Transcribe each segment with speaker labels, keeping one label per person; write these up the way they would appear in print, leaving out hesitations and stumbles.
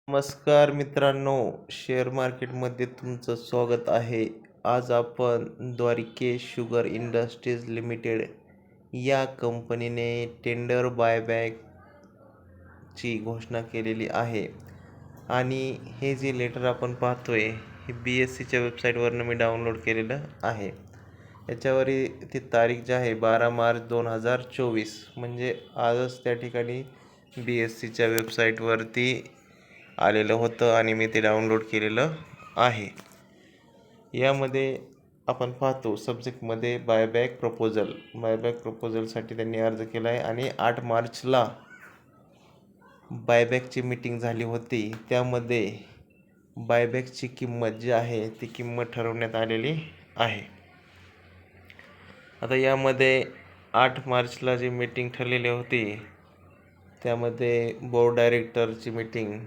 Speaker 1: नमस्कार मित्रांनो, शेअर मार्केटमध्ये तुमचं स्वागत आहे. आज आपण द्वारिके शुगर इंडस्ट्रीज लिमिटेड या कंपनीने टेंडर बायबॅकची घोषणा केलेली आहे. आणि हे जे लेटर आपण पाहतोय हे BSEच्या वेबसाईटवरनं मी डाउनलोड केलेलं आहे. याच्यावरी ती तारीख जी आहे 12 मार्च 2024 म्हणजे आजच त्या ठिकाणी BSEच्या वेबसाईटवरती आलेलं होतं आणि मी ते डाउनलोड केलेलं आहे. यामध्ये आपण पाहतो सब्जेक्टमध्ये बायबॅक प्रपोजलसाठी त्यांनी अर्ज केला आहे आणि 8 मार्चला बायबॅकची मीटिंग झाली होती. त्यामध्ये बायबॅकची किंमत जी आहे ती किंमत ठरवण्यात आलेली आहे. आता यामध्ये 8 मार्चला जी मीटिंग ठरलेली होती त्यामध्ये बोर्ड डायरेक्टरची मीटिंग,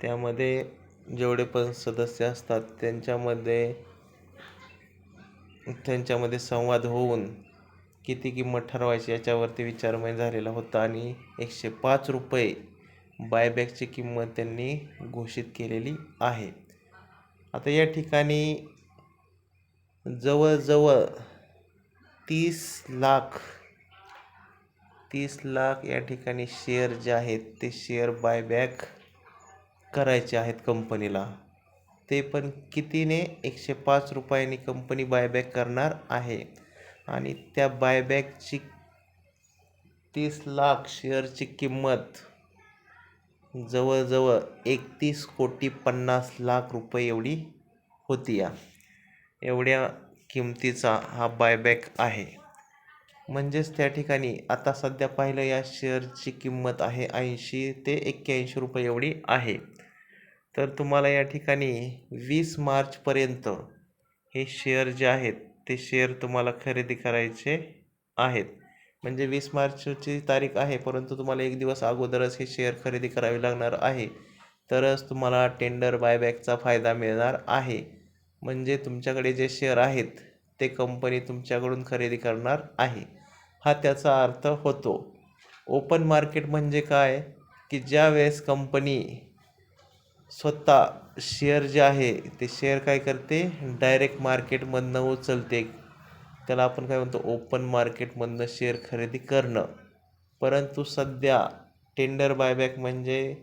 Speaker 1: त्यामध्ये जेवढे पण सदस्य असतात त्यांच्यामध्ये संवाद होऊन किती किंमत ठरवायची याच्यावरती विचारमय झालेला होता आणि 105 रुपये बायबॅकची किंमत त्यांनी घोषित केलेली आहे. आता या ठिकाणी जवळजवळ 30 लाख या ठिकाणी शेअर जे आहेत ते शेअर बायबॅक करायचे आहेत कंपनीला. ते पण कितीने 105 रुपयांनी कंपनी बायबॅक करणार आहे आणि त्या बायबॅकची 30 लाख शेअरची किंमत जवळजवळ 31,50,00,000 रुपये एवढी होती. एवढ्या किमतीचा हा बायबॅक आहे. म्हणजेच त्या ठिकाणी आता सध्या पाहिलं या शेअरची किंमत आहे 80 ते 81 रुपये एवढी आहे. तर तुम्हाला या ठिकाणी 20 मार्चपर्यंत हे शेअर जे आहेत ते शेअर तुम्हाला खरेदी करायचे आहेत. म्हणजे 20 मार्चची तारीख आहे, परंतु तुम्हाला एक दिवस अगोदरच हे शेअर खरेदी करावे लागणार आहे. तरच तुम्हाला टेंडर बायबॅकचा फायदा मिळणार आहे. म्हणजे तुमच्याकडे जे शेअर आहेत ते कंपनी तुमच्याकडून खरेदी करणार आहे, हा त्याचा अर्थ होतो. ओपन मार्केट म्हणजे काय की ज्या वेळेस कंपनी स्वतः शेअर जे आहे ते शेअर काय करते, डायरेक्ट मार्केटमधनं उचलते. त्याला आपण काय म्हणतो, ओपन मार्केटमधनं शेअर खरेदी करणं. परंतु सध्या टेंडर बायबॅक म्हणजे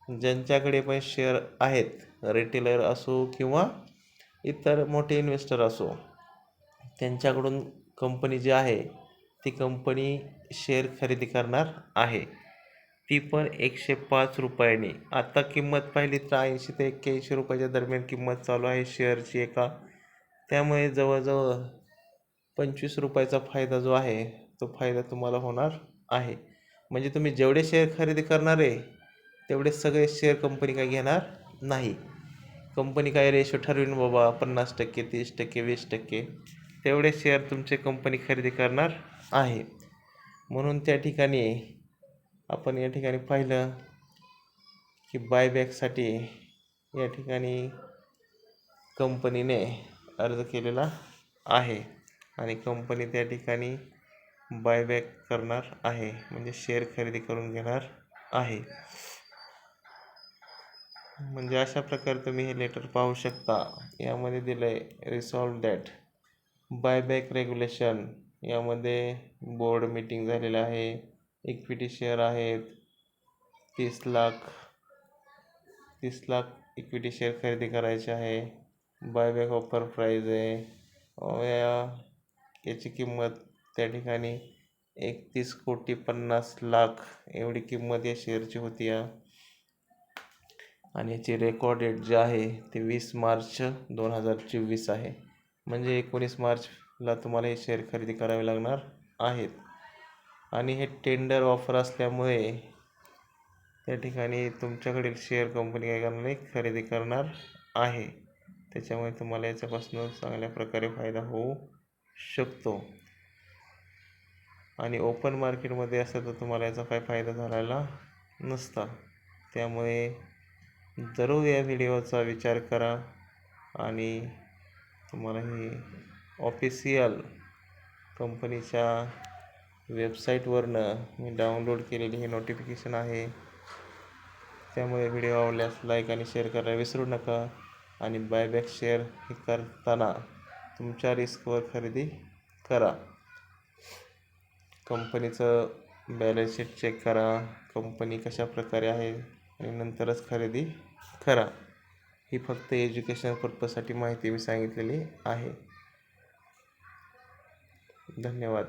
Speaker 1: ज्यांच्याकडे पण शेअर आहेत, रिटेलर असो किंवा इतर मोठे इन्व्हेस्टर असो, त्यांच्याकडून कंपनी जी आहे ती कंपनी शेअर खरेदी करणार आहे. ती पण 105 रुपयांनी. आता किंमत पाहिली तर 80 ते 81 रुपयाच्या दरम्यान किंमत चालू आहे शेअरची एका. त्यामुळे जवळजवळ 25 रुपयाचा फायदा जो आहे तो फायदा तुम्हाला होणार आहे. म्हणजे तुम्ही जेवढे शेअर खरेदी करणार आहे तेवढे सगळे शेअर कंपनी काय घेणार नाही. कंपनी काय रेशो ठरवीन बाबा 50%, 30%, 20%, तेवढे शेअर तुमचे कंपनी खरेदी करणार आहे. म्हणून त्या ठिकाणी आपण या ठिकाणी पाहिलं की बायबॅकसाठी या ठिकाणी कंपनीने अर्ज केलेला आहे आणि कंपनी त्या ठिकाणी बायबॅक करणार आहे, म्हणजे शेअर खरेदी करून घेणार आहे. म्हणजे अशा प्रकारे तुम्ही हे लेटर पाहू शकता. यामध्ये दिलं आहे रिसॉल्व दॅट बायबॅक रेग्युलेशन. यामध्ये बोर्ड मीटिंग झालेलं आहे. इक्विटी शेअर आहेत 30 लाख इक्विटी शेअर खरेदी करायचे आहे. बायबॅक ऑफर प्राईज आहे याची किंमत त्या ठिकाणी 31,50,00,000 एवढी किंमत या शेअरची होती आणि याची रेकॉर्ड डेट जे आहे ते 20 मार्च 2024 आहे. म्हणजे 19 मार्चला तुम्हाला हे शेअर खरेदी करावे लागणार आहेत. आणि हे टेंडर ऑफर असल्यामुळे त्या ठिकाणी तुमच्याकडील शेअर कंपनी काय करणार नाही, खरेदी करणार आहे. त्याच्यामुळे तुम्हाला याच्यापासून चांगल्या प्रकारे फायदा होऊ शकतो. आणि ओपन मार्केटमध्ये असतं तर तुम्हाला याचा काय फायदा झालेला नसता. त्यामुळे जरूर या व्हिडिओचा विचार करा आणि तुम्हाला ही ऑफिशियल कंपनीच्या वेबसाईटवरनं मी डाउनलोड केलेली ही नोटिफिकेशन आहे. त्यामुळे व्हिडिओ आवडल्यास लाईक आणि शेअर करायला विसरू नका. आणि बायबॅक शेअर हे करताना तुमच्या रिस्कवर खरेदी करा. कंपनीचं बॅलन्स शीट चेक करा, कंपनी कशा प्रकारे आहे आणि नंतरच खरेदी करा. ही फक्त एज्युकेशनल पर्पजसाठी माहिती मी सांगितलेली आहे. धन्यवाद.